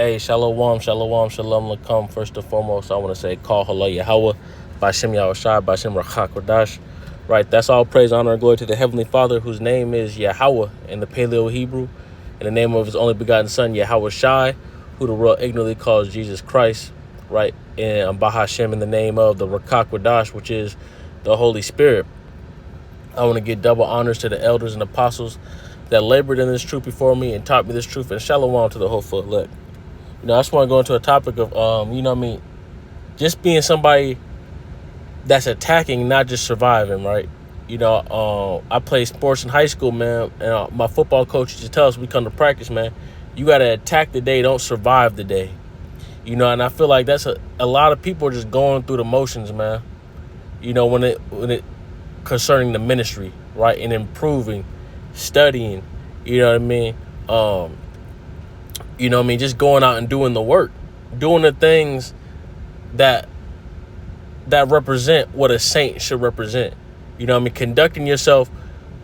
Hey, shalom, shalom, shalom lakum. First and foremost, I want to say, call hello Yahweh, Bashem Yahushai, Bashem Rachakodash. Right, that's all praise, honor, and glory to the Heavenly Father, whose name is Yahweh in the Paleo Hebrew, in the name of his only begotten Son, Yahweh Shai, who the world ignorantly calls Jesus Christ, right, and Bahashem in the name of the Rachakodash, which is the Holy Spirit. I want to give double honors to the elders and apostles that labored in this truth before me and taught me this truth, and shalom to the whole foot. Look, I just want to go into a topic of, just being somebody that's attacking, not just surviving, right? I played sports in high school, man, and my football coach used to tell us we come to practice, man, you got to attack the day, don't survive the day. And I feel like that's a lot of people are just going through the motions, man. When it concerning the ministry, right, and improving, studying, just going out and doing the work, doing the things that represent what a saint should represent. Conducting yourself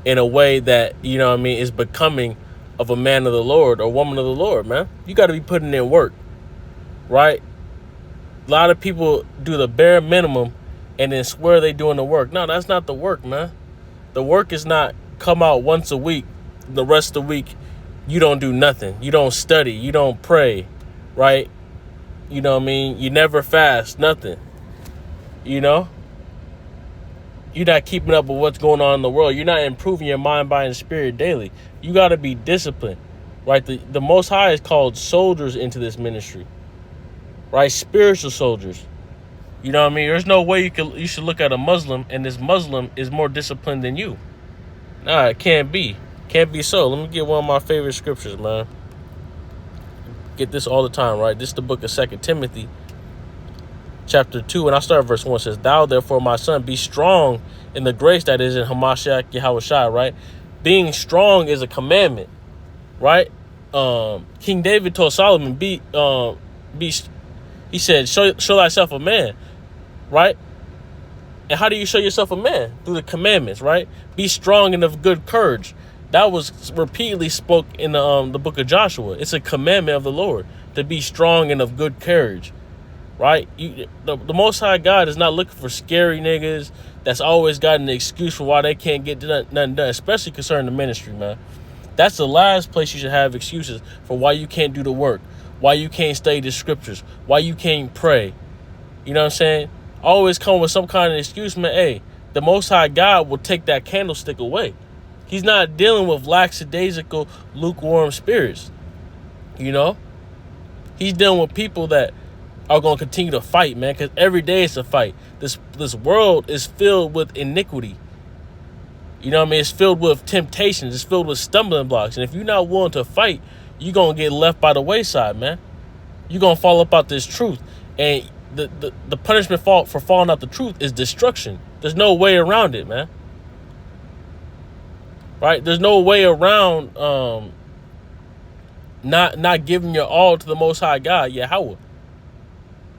in a way that, is becoming of a man of the Lord or woman of the Lord, man. You got to be putting in work, right? A lot of people do the bare minimum and then swear they doing the work. No, that's not the work, man. The work is not come out once a week. The rest of the week, you don't do nothing. You don't study. You don't pray, right? You never fast, nothing. You're not keeping up with what's going on in the world. You're not improving your mind, body, and spirit daily. You got to be disciplined, right? The Most High is called soldiers into this ministry, right? Spiritual soldiers. There's no way you should look at a Muslim and this Muslim is more disciplined than you. Nah, it can't be. Can't be so. Let me get one of my favorite scriptures, man. Get this all the time, right? This is the book of 2 Timothy, chapter 2, and I start at verse 1. It says, "Thou therefore, my son, be strong in the grace that is in Hamashiach Yahweh Shai," right? Being strong is a commandment, right? King David told Solomon, he said, show thyself a man, right? And how do you show yourself a man? Through the commandments, right? Be strong and of good courage. That was repeatedly spoke in the book of Joshua. It's a commandment of the Lord to be strong and of good courage, right? The Most High God is not looking for scary niggas that's always got an excuse for why they can't get nothing done, especially concerning the ministry, man. That's the last place you should have excuses for why you can't do the work, why you can't study the scriptures, why you can't pray. You know what I'm saying? Always come with some kind of excuse, man. Hey, the Most High God will take that candlestick away. He's not dealing with lackadaisical, lukewarm spirits. He's dealing with people that are going to continue to fight, man, because every day it's a fight. This world is filled with iniquity. It's filled with temptations. It's filled with stumbling blocks. And if you're not willing to fight, you're going to get left by the wayside, man. You're going to fall up out this truth. And the punishment for falling out the truth is destruction. There's no way around it, man. Right? There's no way around not giving your all to the Most High God, Yahweh.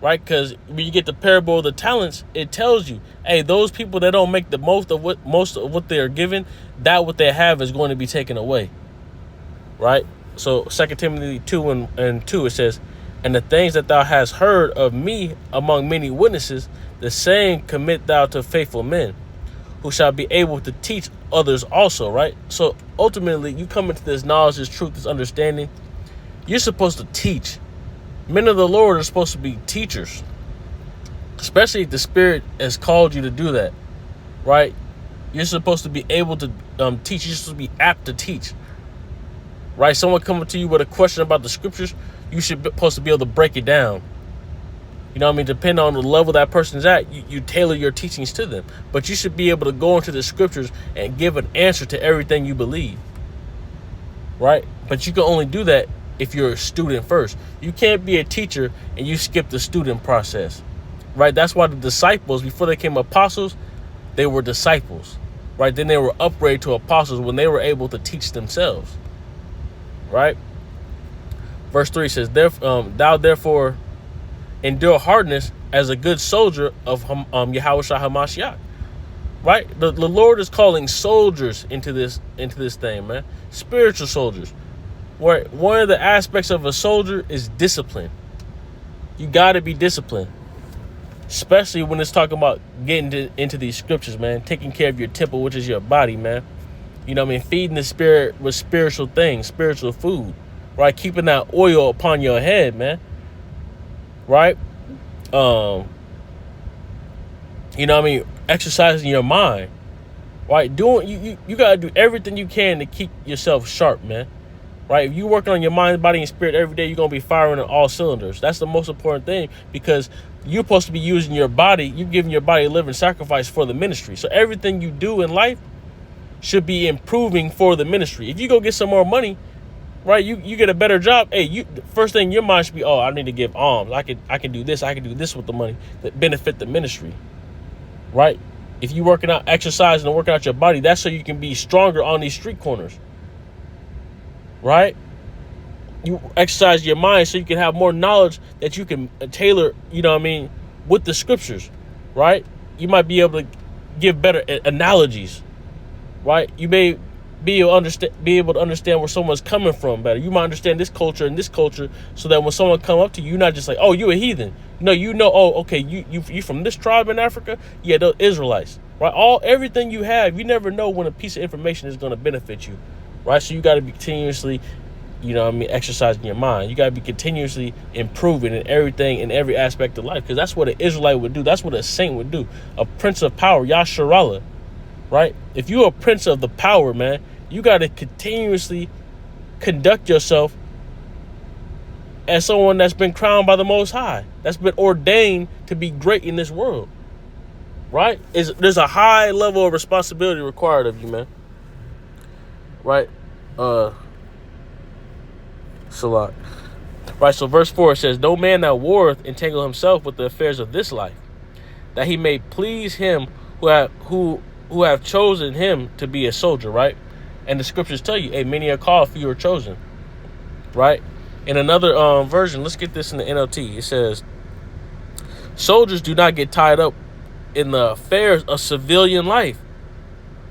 Right? Because when you get the parable of the talents, it tells you, hey, those people that don't make the most of what they are given, that what they have is going to be taken away. Right? So 2 Timothy 2 and 2, it says, "And the things that thou hast heard of me among many witnesses, the same commit thou to faithful men, who shall be able to teach others also," right? So ultimately, you come into this knowledge, this truth, this understanding. You're supposed to teach. Men of the Lord are supposed to be teachers, especially if the Spirit has called you to do that, right? You're supposed to be able to teach. You're supposed to be apt to teach, right? Someone coming to you with a question about the scriptures, you should be supposed to be able to break it down. Depending on the level that person's at, you tailor your teachings to them. But you should be able to go into the scriptures and give an answer to everything you believe, right? But you can only do that if you're a student first. You can't be a teacher and you skip the student process, right? That's why the disciples, before they became apostles, they were disciples, right? Then they were upgraded to apostles when they were able to teach themselves, right? Verse 3 says, "Thou therefore endure hardness as a good soldier of Yahweh Shai HaMashiach." Right? The Lord is calling soldiers into this thing, man. Spiritual soldiers. where one of the aspects of a soldier is discipline. You got to be disciplined, especially when it's talking about getting into these scriptures, man. Taking care of your temple, which is your body, man. You know what I mean? Feeding the spirit with spiritual things, spiritual food, right? Keeping that oil upon your head, man. Right? You know what I mean? Exercising your mind, right? You got to do everything you can to keep yourself sharp, man. Right? If you're working on your mind, body, and spirit every day, you're going to be firing on all cylinders. That's the most important thing, because you're supposed to be using your body. You're giving your body a living sacrifice for the ministry. So everything you do in life should be improving for the ministry. If you go get some more money, right, you get a better job. Hey, first thing your mind should be, I need to give alms. I can do this. I can do this with the money that benefit the ministry. Right? If you working out, exercising, and working out your body, that's so you can be stronger on these street corners. Right? You exercise your mind so you can have more knowledge that you can tailor, you know what I mean, with the scriptures. Right? You might be able to give better analogies. Right? You may be able to understand where someone's coming from better. You might understand this culture and this culture, so that when someone come up to you, you're not just like, oh, you a heathen. No, oh, okay, you from this tribe in Africa? Yeah, those Israelites. Right? Everything you have, you never know when a piece of information is going to benefit you. Right? So you got to be continuously, you know what I mean, exercising your mind. You got to be continuously improving in everything, in every aspect of life, because that's what an Israelite would do. That's what a saint would do. A prince of power, Yasharallah. Right? If you're a prince of the power, man, you got to continuously conduct yourself as someone that's been crowned by the Most High, that's been ordained to be great in this world. Right? There's a high level of responsibility required of you, man. Right? Salat. Right, so verse 4 says, no man that warreth entangle himself with the affairs of this life, that he may please him who have chosen him to be a soldier. Right? And the scriptures tell you, hey, many are called, few are chosen. Right? In another version, let's get this in the NLT. It says, soldiers do not get tied up in the affairs of civilian life,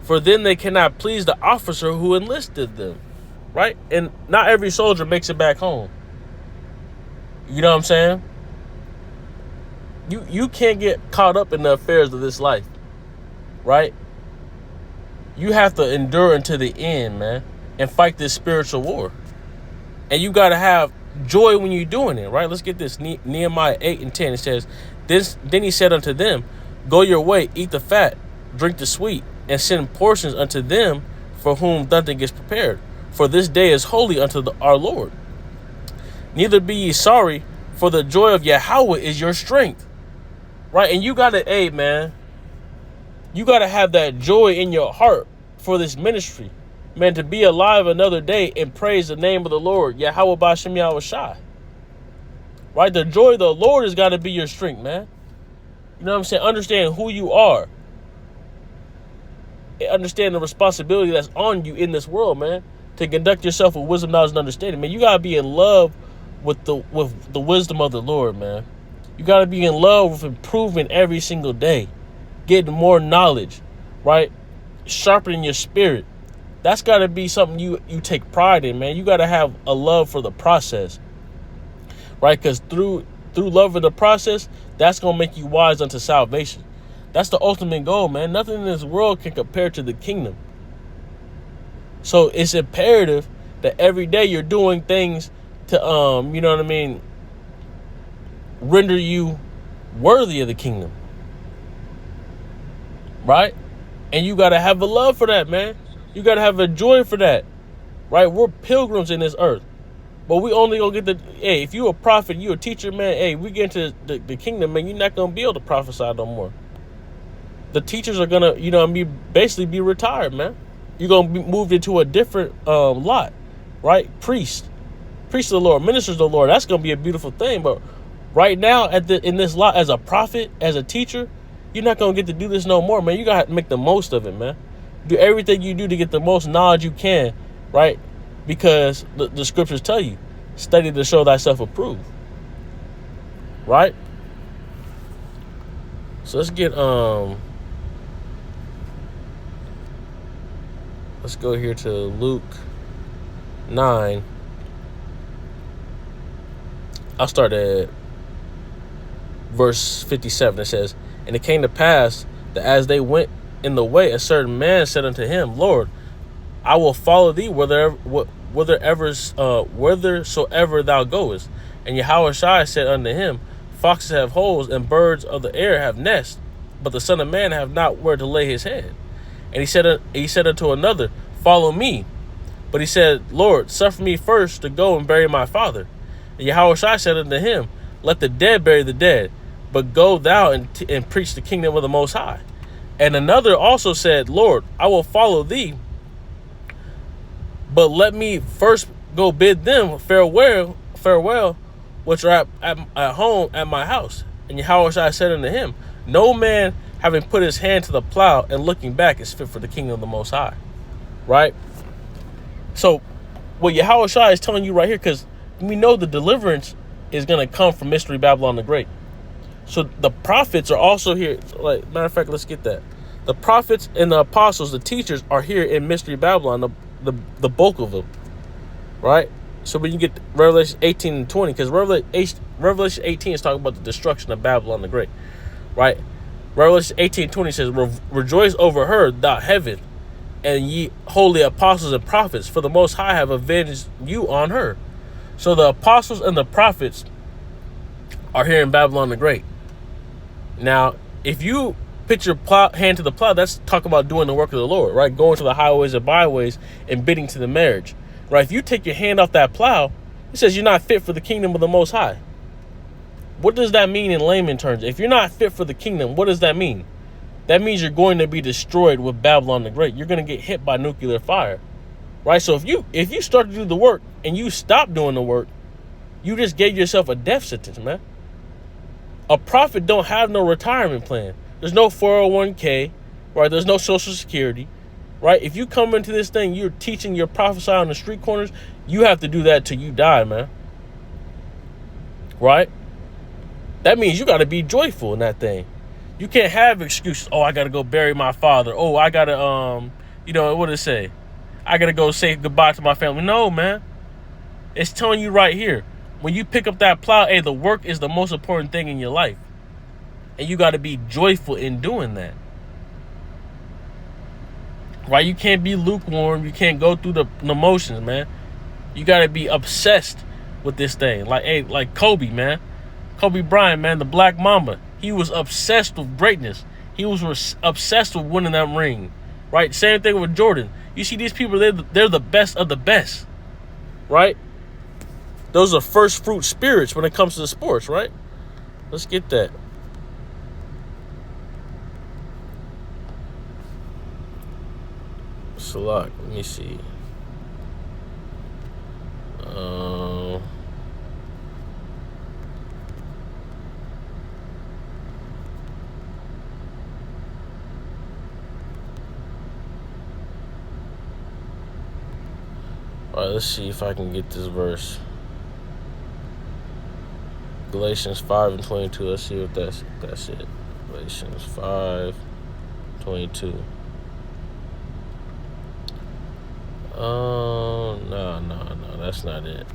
for then they cannot please the officer who enlisted them. Right? And not every soldier makes it back home. You know what I'm saying? You can't get caught up in the affairs of this life. Right? You have to endure until the end, man, and fight this spiritual war. And you got to have joy when you're doing it, right? Let's get this. Nehemiah 8:10, it says, Then he said unto them, go your way, eat the fat, drink the sweet, and send portions unto them for whom nothing is prepared. For this day is holy unto our Lord. Neither be ye sorry, for the joy of Yahweh is your strength. Right? And you got to, hey, man, you got to have that joy in your heart for this ministry. Man, to be alive another day and praise the name of the Lord, Yahweh B'Shem Yahweh Shai. Right? The joy of the Lord has got to be your strength, man. You know what I'm saying? Understand who you are. Understand the responsibility that's on you in this world, man. To conduct yourself with wisdom, knowledge, and understanding. Man, you got to be in love with the wisdom of the Lord, man. You got to be in love with improving every single day. Getting more knowledge, right? Sharpening your spirit. That's got to be something you take pride in, man. You got to have a love for the process, right? Because through love of the process, that's going to make you wise unto salvation. That's the ultimate goal, man. Nothing in this world can compare to the kingdom. So it's imperative that every day you're doing things to, you know what I mean, render you worthy of the kingdom. Right? And you got to have a love for that, man. You got to have a joy for that. Right? We're pilgrims in this earth. But we only gonna get hey, if you a prophet, you a teacher, man, hey, we get into the kingdom, man, you're not going to be able to prophesy no more. The teachers are going to, you know what I mean, basically be retired, man. You're going to be moved into a different lot, right? Priest of the Lord, ministers of the Lord. That's going to be a beautiful thing. But right now, in this lot, as a prophet, as a teacher, you're not going to get to do this no more, man. You got to make the most of it, man. Do everything you do to get the most knowledge you can, right? Because the scriptures tell you, study to show thyself approved. Right? So let's get let's go here to Luke 9. I'll start at verse 57. It says, "And it came to pass that as they went in the way, a certain man said unto him, Lord, I will follow thee whithersoever thou goest. And Yahushua said unto him, Foxes have holes, and birds of the air have nests, but the Son of Man have not where to lay his head. And he said unto another, Follow me. But he said, Lord, suffer me first to go and bury my father. And Yahushua said unto him, Let the dead bury the dead, but go thou and preach the kingdom of the Most High. And another also said, Lord, I will follow thee, but let me first go bid them farewell, which are at home at my house. And Yahushua said unto him, No man having put his hand to the plow and looking back is fit for the kingdom of the Most High. Right? So what Yahushua is telling you right here, because we know the deliverance is going to come from Mystery Babylon the Great. So the prophets are also here. Like, matter of fact, let's get that. The prophets and the apostles, the teachers, are here in Mystery Babylon, the bulk of them. Right? So when you get Revelation 18 and 20, because Revelation 18 is talking about the destruction of Babylon the Great. Right? Revelation 18 and 20 says, Rejoice over her, thou heaven, and ye holy apostles and prophets, for the Most High have avenged you on her. So the apostles and the prophets are here in Babylon the Great. Now, if you put your hand to the plow, that's talking about doing the work of the Lord, right? Going to the highways and byways and bidding to the marriage, right? If you take your hand off that plow, it says you're not fit for the kingdom of the Most High. What does that mean in layman terms? If you're not fit for the kingdom, what does that mean? That means you're going to be destroyed with Babylon the Great. You're going to get hit by nuclear fire, right? So if you start to do the work and you stop doing the work, you just gave yourself a death sentence, man. A prophet don't have no retirement plan. There's no 401k, right? There's no Social Security, right? If you come into this thing, you're teaching, you're prophesying on the street corners, you have to do that till you die, man. Right? That means you got to be joyful in that thing. You can't have excuses. Oh, I got to go bury my father. Oh, I got to, what did it say? I got to go say goodbye to my family. No, man. It's telling you right here. When you pick up that plow, hey, the work is the most important thing in your life. And you got to be joyful in doing that. Right? You can't be lukewarm. You can't go through the motions, man. You got to be obsessed with this thing. Like Kobe, man. Kobe Bryant, man, the Black Mamba. He was obsessed with greatness. He was obsessed with winning that ring. Right? Same thing with Jordan. You see these people, they're the best of the best. Right? Those are first fruit spirits when it comes to the sports, right? Let's get that. Salak, let me see. All right, let's see if I can get this verse. Galatians 5 and 22. Let's see what that's it. Galatians 5:22. No, that's not it.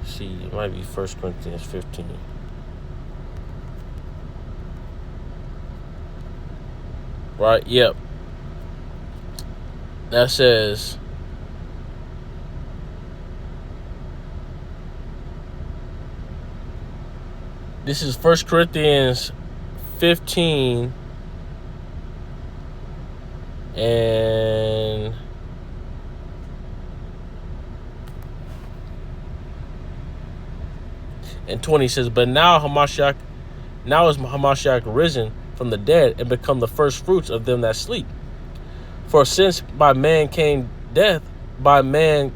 See, it might be 1 Corinthians 15. Right, yep. That says, this is 1 Corinthians 15 and 20 says, but now is Hamashiach risen from the dead and become the first fruits of them that sleep. For since by man came death, by man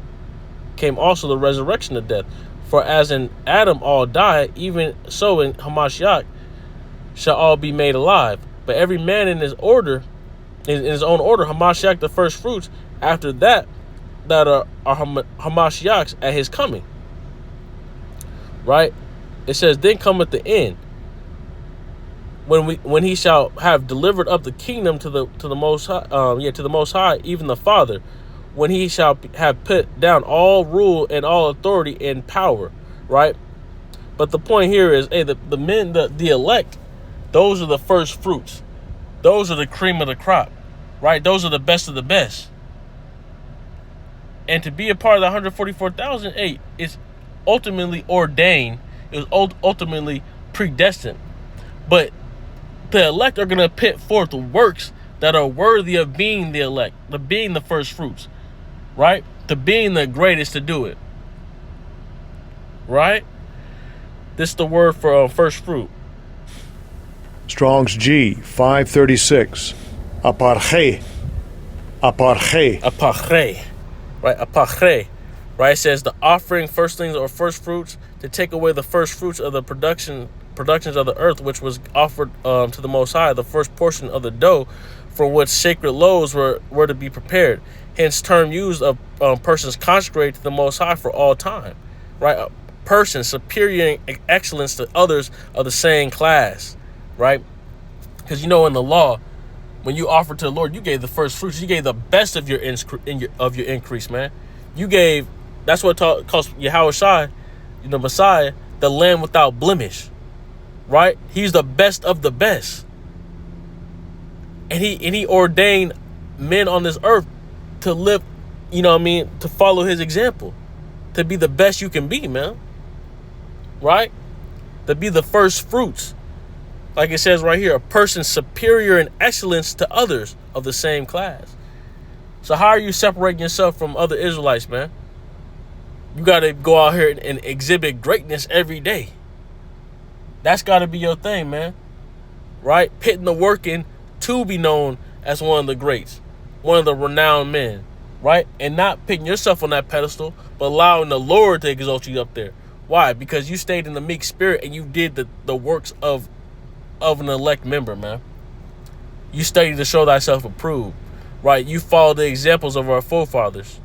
came also the resurrection of death. For as in Adam all die, even so in Hamashiach shall all be made alive. But every man in his own order, Hamashiach the first fruits, after that are Hamashiachs at his coming. Right? It says, then cometh the end, when he shall have delivered up the kingdom to the most high, to the Most High, even the Father, when he shall have put down all rule and all authority and power, right? But the point here is, hey, the men, the elect, those are the first fruits. Those are the cream of the crop, right? Those are the best of the best. And to be a part of the 144,000, hey, it's ultimately ordained. It was ultimately predestined. But the elect are going to put forth works that are worthy of being the elect, of being the first fruits, right? To being the greatest to do it, right? This is the word for first fruit. Strong's G 536. Aparche. Right? Aparche. Right? It says the offering firstlings or first fruits, to take away the first fruits of the productions of the earth, which was offered to the Most High, the first portion of the dough, for which sacred loaves were to be prepared. Hence, term used of persons consecrated to the Most High for all time. Right? A person superior in excellence to others of the same class. Right? Because in the law, when you offered to the Lord, you gave the first fruits. You gave the best of your increase, man. You gave. That's what calls Yahushua, the Messiah, the Lamb without blemish. Right? He's the best of the best, and he ordained men on this earth to live. To follow his example, to be the best you can be, man. Right? To be the first fruits. Like it says right here, a person superior in excellence to others of the same class. So how are you separating yourself from other Israelites, man? You got to go out here and exhibit greatness every day. That's got to be your thing, man. Right? Putting the work in to be known as one of the greats, one of the renowned men, right? And not putting yourself on that pedestal, but allowing the Lord to exalt you up there. Why? Because you stayed in the meek spirit and you did the works of an elect member, man. You study to show thyself approved, right? You follow the examples of our forefathers,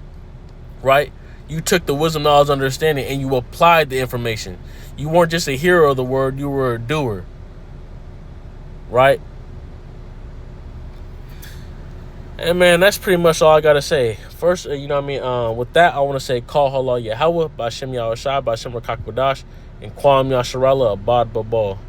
right? You took the wisdom, knowledge, understanding, and you applied the information. You weren't just a hearer of the word, you were a doer, right? And man, that's pretty much all I gotta say. First, with that, I want to say, Call Halal Yahweh, Bashem Yahushua, Bashem Rakak Badash, and Kwam Yasharallah, Abad Babal.